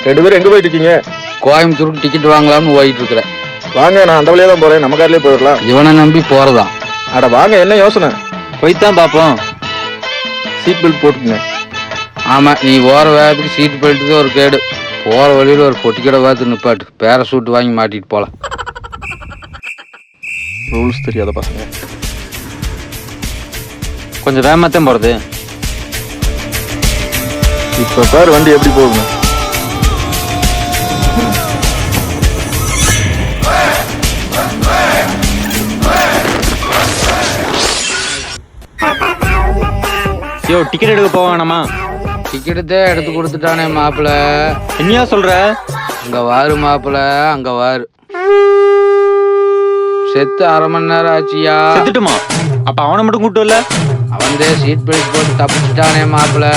2 பேரும் எங்க போயிட்டு இருக்கீங்க? கோயம்புத்தூருக்கு டிக்கெட் வாங்கலாம்னு போயிட்டு இருக்கிறேன். வாங்க, நான் அந்த வழியா தான் போறேன். நம்ம கார்லயே போயிடலாம். இவனை நம்பி போறதான். அட வாங்க, என்ன யோசனை? போய்த்தான் பார்ப்போம். சீட் பெல்ட் போட்டுக்குங்க. ஆமா, நீ போற வேகத்துக்கு சீட் பெல்ட் தான் ஒரு கேடு. போற வழியில ஒரு பொட்டிக்கடை பார்த்து நிப்பாட்டு. பேராசூட் வாங்கி மாட்டிட்டு போலாம். ரூல்ஸ் தெரியாத பசங்க. கொஞ்சம் வேகமாத்தான் போறது. இப்ப பாரு வண்டி எப்படி போகுங்க. யோ, டிக்கெட் எடுக்க போக வேணாமா? டிக்கெட்டே எடுத்து கொடுத்துட்டானே மாப்பிள்ள. என்னையா சொல்ற? அங்க வாரு மாப்பிள்ள, அங்க வாரு. செத்து 1/2 மணி நேரம் ஆச்சியா? செத்துட்டுமா? அப்ப அவனை மட்டும் கூட்டு வரல? அவன்தே சீட் பெல்ட் போட்டு தப்பிச்சுட்டானே மாப்பிள்ள.